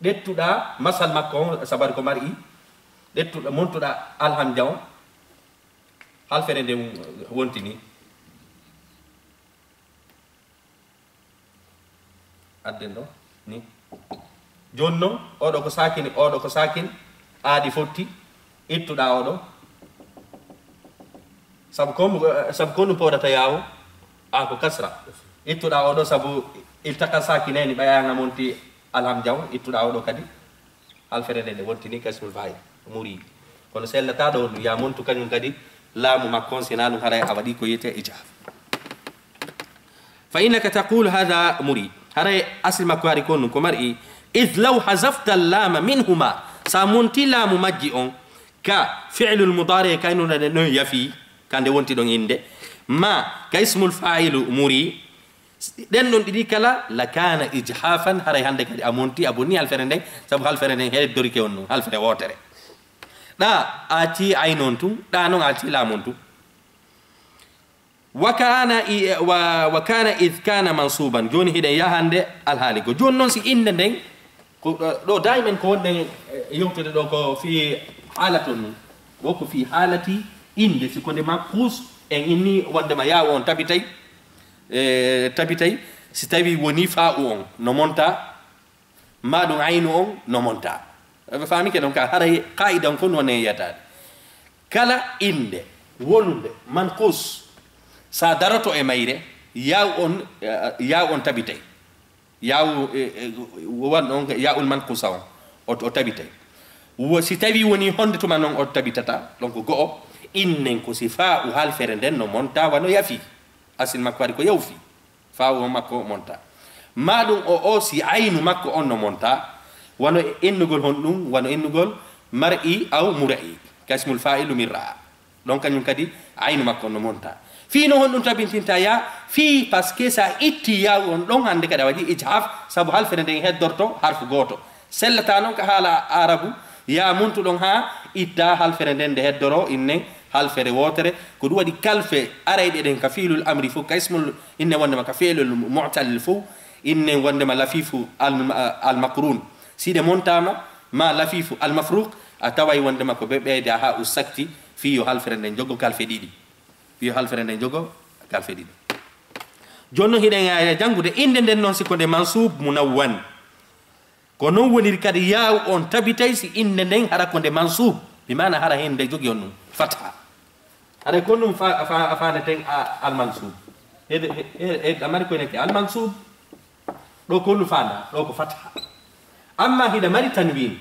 ɗettuɗa masal makko on sababu ko mar'i ɗettuɗa montuɗa alhamja on halfere nde wontini adden ɗo ni joni noon oɗo ko sakin aadi fotti ittuɗa oɗo sabu konnu poɗata yawo ko kasra ittuɗa oɗo sabu iltaka sakineni ɓayanga monti alham jaw ittuɗa oɗo kadi halfere nde wontini kasmul fa'il muri kono sellata ɗo ya montu kañum kadi laamu makkon sina ɗum haray a waɗi ko yiyete ijab fa innaka taqulu hada muri haray asli makko hari kon ɗum ko mari id law hazafta allama minhuma sa monti laamu majji on ka fi'lul mudari kaynunade no yafi kande wonti ɗon inde ma ka ismul fa'ilu muri ɗen ɗon ɗiɗi kala la kana ijhafan haray hande kadi a monti a bonni halfere nden sabu halfere nden heddorike on ɗum halfere wotere ɗa ati ay noon tun ɗa noon ati laamon tun wa kana id kana mansuban joni hiɗen yahande alhaali go joni noon si inde nden ɗo daimen ko wonɗen yewtude ɗo ko fi halaton num ɗo ko fi halati inde siko nde makkus en inni wondema yawo on tabitay si tawi woni fa'u on no monta ma ɗum aynu on no monta famike ɗon ka haray qaida on kon wone yiyatade kala inde wonunde mankus sa daroto e mayre yaw on tabitay yaw wan on yawul mankusa on o tabitay si tawi woni honde tuma noon o tabitata donc go'o innen ko si fa'u halfere nden no monta wano yafi asil makko waɗi ko yawfi fa'u on makko monta ma ɗum o si aynu makko on no monta wano innugol hon ɗum wano innugol mar'i aw mura'i kasmul fa'ilu min ra'a donc kañum kadi aynu makko on no monta fi no hon ɗum tabintinta ya fi par ce que sa itti yaw on ɗon hande kadi a waɗi ijhaf sabu halfere nden heddorto harfu goto sellata noon ka haala arabu ya muntu ɗon ha itta halfere nden nde heddoro innen halfere wotere ko ɗum waɗi kalfe arayɗe ɗen ka fiilul amri fof ka ismul inne wondema ka fiilul mu'talil fof innen wondema lafifu almakrun siɗe montama ma lafifu almafruq a taway wondema ko ɓe ɓeyde ha usakti fiyo halfere nden jogo kalfe ɗiɗi fiyo halfere nden jogo kalfe ɗiɗi joni noon hiɗen janngude inde nden noon siko nde mansub munawwan ko noon woniri kadi yaw on tabitay si inde nden hara ko nde mansub mi mana hara hen nde jogi on ɗum fatha haɗa kon ɗum faneten almansub amari koyneke almansub ɗo ko ɗum fanda ɗo ko fatha amma hiɗa mari tanwin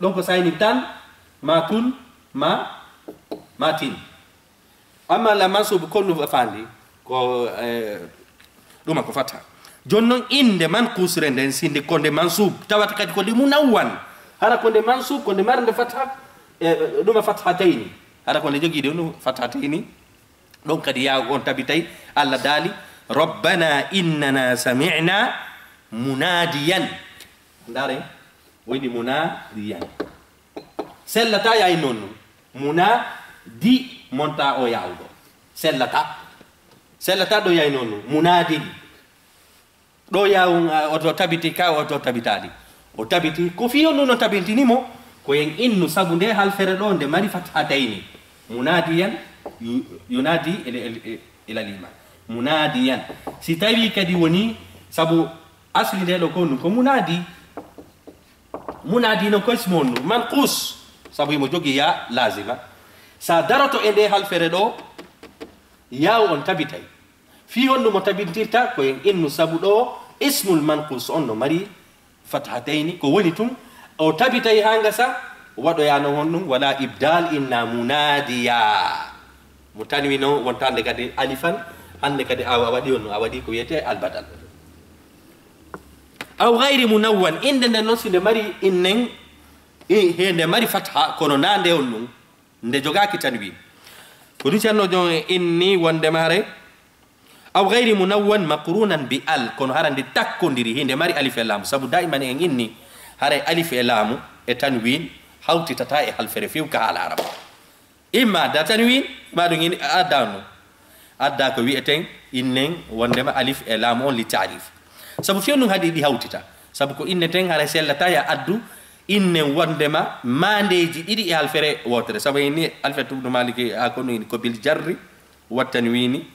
ɗon ko sayni tan ma tun ma tin amma la mansub kon ɗum fandi ko ɗuma ko fatha joni noon inde man kusre nden sinde konde mansub tawata kadi ko nde munawwan hara konde mansub konde marde fatha ɗuma fathatayni hara konde jogiide ɗum fathatayni ɗon kadi yaw on tabitay allah daali rabbana innana sami'na munadiyan ndare woyni munadiyan sellata yayi noon ɗum munadi monta o yawɗo sellata ɗo yayi noon ɗum munadi ɗo yaw oto tabiti ka oto tabitali o tabiti ko fiyon ɗum no tabintinimo koyen innu sabu nde halfere ɗo nde mari fathatayni munadiyan yunadi ila liman munadiyan si tawi kadi woni sabu asli nde ɗo ko ɗum ko munadi no ko ismo on ɗum manqus sabu imo jogui ya lazima sa daroto e nde halfere ɗo yaw on tabitay fi on ɗum o tabintirta koyen innu sabu ɗo ismul manqus on no mari fathatayni ko woni tum o tabitay ha ngasa waɗoyano hon ɗum wala ibdal inna munadiya mo tanwi no wonta hande kadi alifan hande kadi a waɗi on a waɗi ko wiyete albadal aw gayri munawwan inde nden noon sinde mari innen nde mari fatha kono na nde on ɗum nde jogaki tanwi ko ɗum ceerno jon inni wondema hare aw gayri munawwan maqrunan bi al kono hara nde takkodiri hinde mari alif e laamu sabu daiman en inni haray alif e laamu e tanwin hawtitata e halfere few ka haala araba imma da tanwin ma ɗum ini adda ko wiyeten innen wondema alif e laamu on li tarif sabu few ɗum haɗi ɗi hawtita sabu ko inneten haray sellata ya addu innen wondema mandeji ɗiɗi e halfere wotere sabu inni alfere tubnu maliki ha kono ini ko bil jarri wa tanwini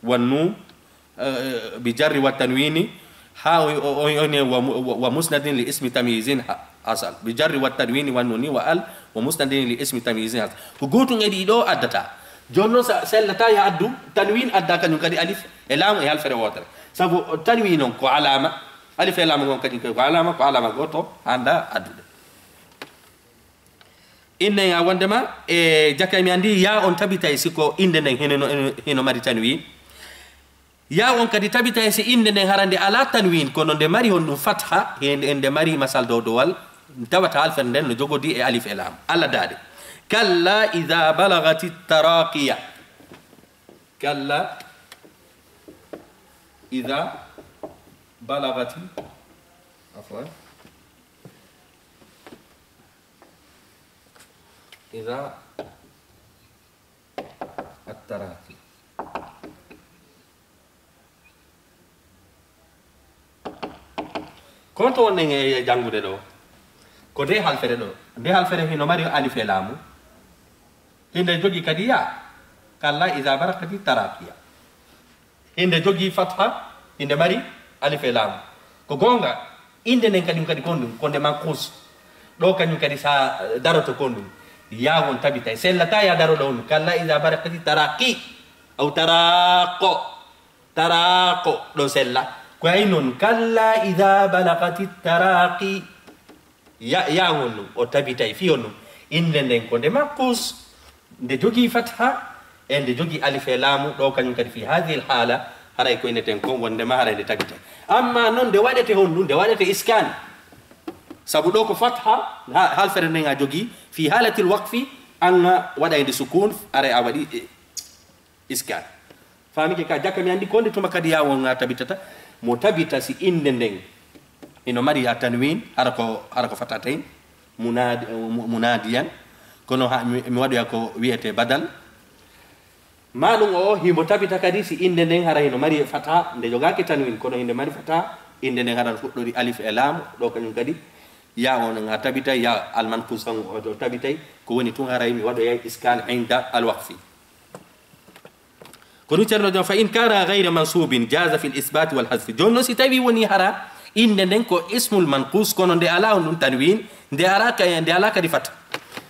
wa nun bi jarri wa tanwini ها ومسند لاسم تمييز أصل بجر والتنوين والنون وال ومسند لاسم تمييز أصل كقولت عندي دو أدتا جونو سلتا يا أدو تنوين أدا كنون كدي ألف إلام يهال فري واتر سبو تنوينون كو علامة ألف إلام كون كدي كو علامة غوتو عند أدو إن يا وندما جاكا مياندي يا أون تبيتا يسيكو إن دين هنو ماري تنوين يا أون كدي تبيتا يسي إن دين هراندي على تنوين كونون دي ماري هون فتحة إن دي ماري مسال دو دوال تبتا ألف ندن نجوغو دي ألف إلام على دادي كلا إذا بلغت التراقية كلا إذا بلغت عفوا إذا التراقي كنت ونين جانغو دو كودي حال فريدو دي حال فريد هنا ماريو ألف لامو هند جوجي كديا كلا إذا بركت التراقية هند جوجي فتحة هند ماري ألف لامو كونغا هند نكادي كادي كوندو كوندي مانكوس لو كانوا كادي سا دارو تكوندو يا هون تبيتا سلتا يا دارو دون كلا إذا بركت التراقي أو تراقو دو سلا كوينون كلا إذا بلغت التراقي يا هون أو تبيتا فيونو إن لين كوندي مانكوس de jogi fatha e de jogi alif e laamu do kanyum kadi fi hadhihi alhala haray ko ineten ko wonde ma haray de tagita amma non de wadete hon de wadete iskan sabu do ko fatha hal fere nga jogi fi halati alwaqfi an wada inde sukun aray awadi iskan fami ke ka jakka mi andi konde to makadi yawo nga tabitata mo tabita si inde ndeng ino mari tanwin arako fatatain munadiyan kono mi wadu yako wiete badal malum o himo tabita kadi si inde nden hara hino mari fata nde jogaki tanwin kono inde mari fata inde nden hara fuddori alif e lam do kanyum kadi ya on nga tabita ya al manqus kan o do tabitay ko woni tun hara mi wadu ya iskan inda al waqfi kono cerno do fa in kana ghayra mansubin jaza fi al isbat wal hazf jonno si tawi woni hara inde nden ko ismul manqus kono nde ala on tanwin nde araka nde ala kadi fata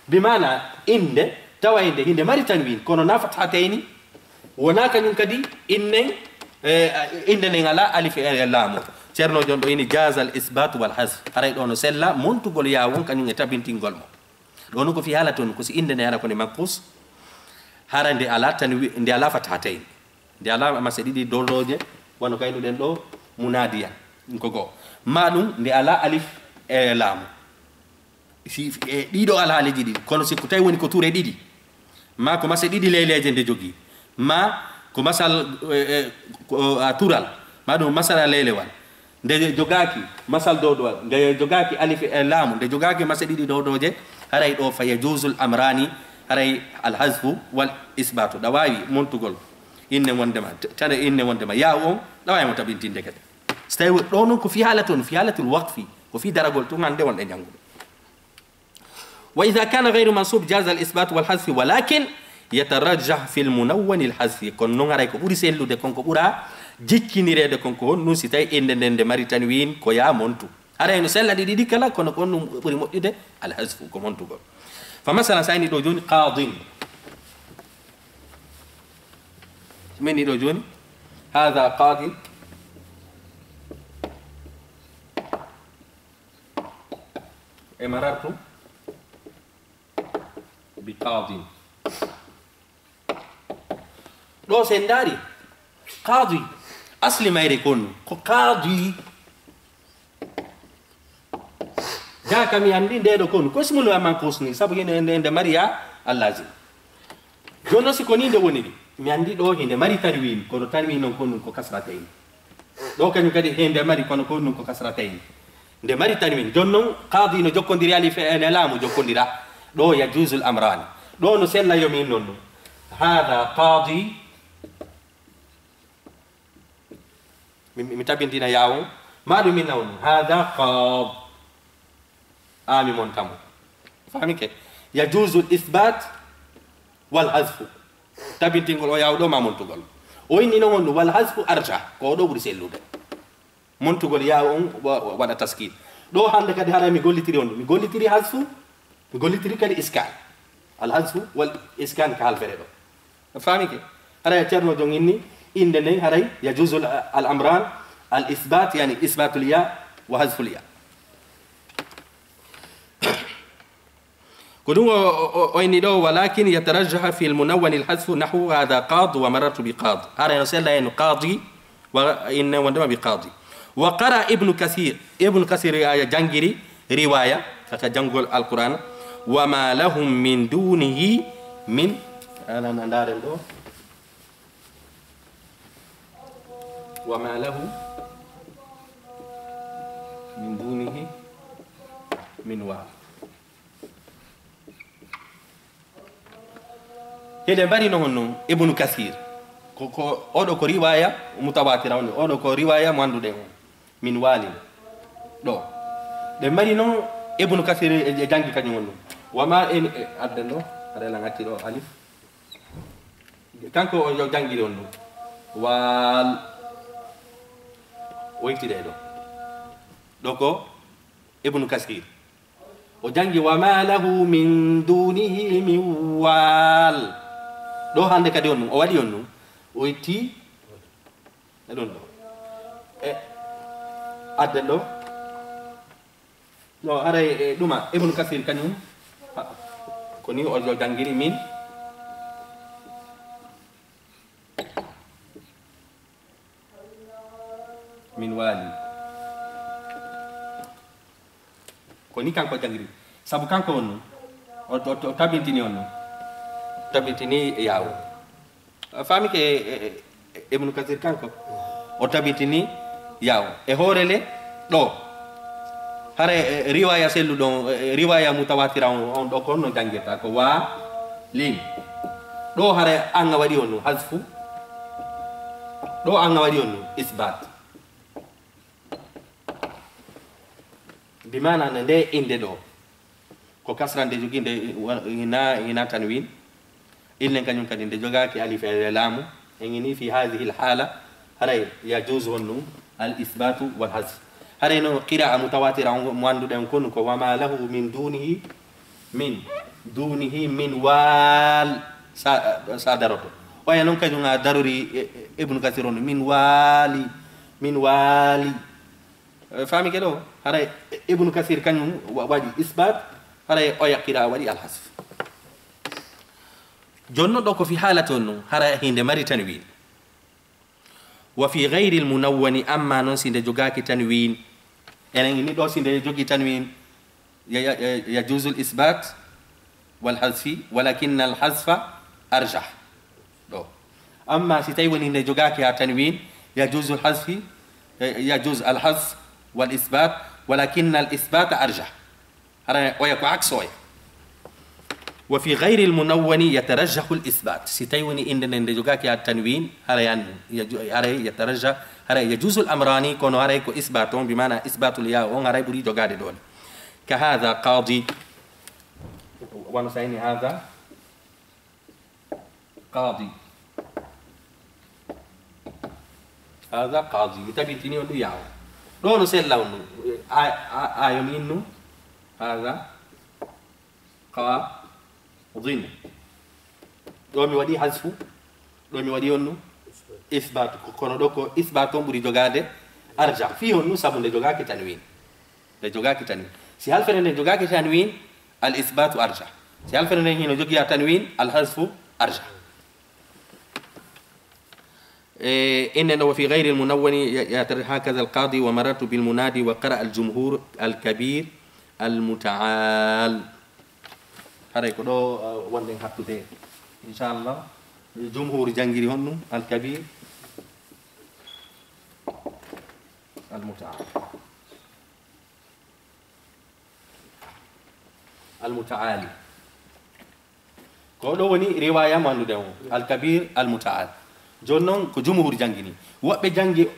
بمعنى إن توا إن ماري تنوين كونو نافت حتيني وناك نكدي إن على ألف اللام ترنو جون إن جاز الإثبات والحذف أريد أن سلا منتو قول يا وون كان يتابين تينغول لونو كو في حالة كوسي إن نهار كوني مقص هارن دي على تنوين دي على فتحتين دي على مسدي دولوجه وانو كاينو دين دو مناديا نكوغو مالum دي على ألف اللام si dido ala haleji didi kono si ko tay woni ko toure didi ma ko masa didi leyleje de jogi ma ko masal tural ma do masala leylewal de jogaki masal dodowal de jogaki alif lam de jogaki masa didi dodoje haray do fa yajuzul amrani haray al hazfu wal isbatu da wawi montugol inne wondema tane inne wondema ya on da wawi mo tabintinde kede stay do non ko fi halatul waqfi ko fi daragol to ngande won de jangudo وإذا كان غير منصوب جاز الإثبات والحذف ولكن يترجح في المنون الحذف كون نغاري كو بوري سيلو دي كونكو بورا جيكيني ريد كونكو نو سيتاي اندن ماري تنوين كو يا مونتو ara no sella di kala kono kon buri moddide al hazfu ko montu go fa masala sayni do joni qadin meni do joni hada qadin marartu بقاضي لو سنداري قاضي اصلي ما يكون قاضي جاك مي عندي ديدو كون كوسمو لو ما كوسني سابو ين ماريا اللازم جونو سي كوني دي وني مي عندي دو هند ماري تنوين كونو تنوين نون كون كو كسرتين دو كانو كدي هند ماري كونو كون كو كسرتين de mari tanwin jonnon qadi no jokkondiri ali fe en laamu jokkondira do yajuzul amran do no sella yomi nonno hada qadi mi tabintina yawo madu min nawno hada qad ami montamu fami ke yajuzul ithbat wal hazfu tabintingol o yawo do ma montugol o inni no wal hazfu arja ko do buri sellude montugol ya on waɗa taskid ɗo hande kadi haɗa mi gollitiri on mi gollitiri hasfu mi gollitiri kadi iskan al hasfu wal iskan ka halfere ɗo famike haɗa ceerno jon inni inde nden haɗay yajuzu al amran al isbat yani isbatul ya wa hasful ya كدو أينيدو ولكن يترجح في المنون الحذف نحو هذا قاض ومررت بقاض هذا يسأل إنه قاضي وإن وندم بقاضي وقرأ ابن كثير آية جنجري رواية فكجنجل القرآن وما لهم من دونه من أنا ندار وما له من دونه من وال هذا باري نهون ابن كثير أودو كريواية متواترة أودو كريواية ماندو ده من والي دو ده باري نهون ابن كثير جانجي كنيونو وما إن أدنو هذا لعنتي دو ألف كانكو جانجي دونو وال ويكتي ده دو دوكو ابن كثير وجانجي وما له من دونه من وال do hande kadi on o wadi on no o itti don do adde do no ara duma ibn kasir kanyum ko ni o jangiri min wali ko ni kanko jangiri sabu kanko on o tabintini on tabitini yawo fami ke ibn kathir kanko o tabitini yawo e horele do hare riwaya selu don riwaya mutawatira on do ko no jangeta ko wa lin do hare anga wadi on hazfu do anga wadi on isbat bimana nde inde do ko kasrande joginde ina tanwin إلا كان يمكن أن تجاك ألف اللام يعني في هذه الحالة هري يجوز النوم الإثبات والحذف هري إنه قراءة متواترة مواندو يكون وما له من دونه من وال صادرته وينون كان ضروري ابن كثير من والي فاهمي كده هري ابن كثير كان وادي إثبات هري أو قراءة وادي الحذف جنو دوكو في حالة أنه هرا هند مري تنوين وفي غير المنون أما نسين جوجاكي تنوين يعني ندو سين جوجي تنوين يجوز الإثبات والحذف ولكن الحذف أرجح دو. أما سيتايون هند جوجاكي تنوين يجوز الحذف والإثبات ولكن الإثبات أرجح هرا ويكو عكسوي وفي غير المنون يترجح الإثبات ستيوني إن ندجوكاك التنوين هريان يترجح هري يجوز الأمراني كونو هريكو إثباتون بمعنى إثبات الياء هري بري جوكاد دول كهذا قاضي ونسيني هذا قاضي هذا قاضي تبيتني ونو ياو دون سيلا ونو آيومينو هذا ضين دومي ودي حذف دومي ودي يونو اثبات كونو دوكو اثباتون بري جوغاده ارجع فيه نو سابون دي جوغاكي تنوين دي جوغاكي تنوين سي هل فرن دي جوغاكي تنوين الاثبات ارجع سي هل فرن هنا جوغيا تنوين الحذف ارجع إننا وفي غير المنون هكذا القاضي ومررت بالمنادي وقرأ الجمهور الكبير المتعال هذا يكون وندين حطوته إن شاء الله جمهور جانجيري هنو الكبير المتعالي كودو وني رواية ما ندعو الكبير المتعال جونون كجمهور جانجيني وبجانجي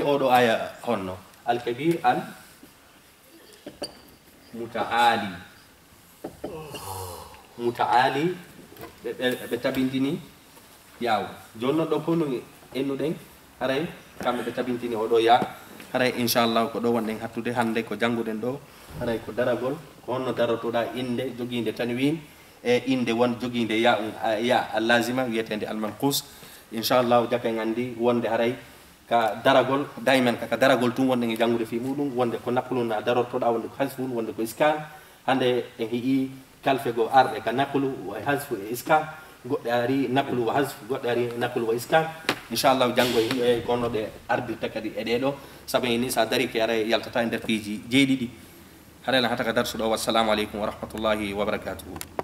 أودو آية هنو الكبير المتعالي betabindini yaw jonno do pono ennu den haray kamɓe ɓe tabintini oɗo ya haray inchallahu ko ɗo wonɗen hattude hannde ko jannguɗen ɗo haray ko daragol ko honno darotoɗa inde joguinde tanwin e inde won joguinde ya allazima wiyetede almanqus inchallahu jaka en anndi wonde haray ka daragol daymen kaka daragol tum wonɗen e janngude fi muɗum wonde ko naqlu na darortoɗa wonde ko hasfun wonde ko iskan hande en heeƴi kalfe go arɗe ka naqlu e hasfu e iskan goɗɗe ari naqlu wa hasfu goɗɗe ari naqlu wa iskan inchallahu janngo e gonnoɗe ardirta kadi e ɗeɗo saabu ni sa dari ke ara yaltata e nder piiji jeeɗiɗi haɗa hata ka darsuɗo wassalamu aleykum wa rahmatullahi wa barakatuhu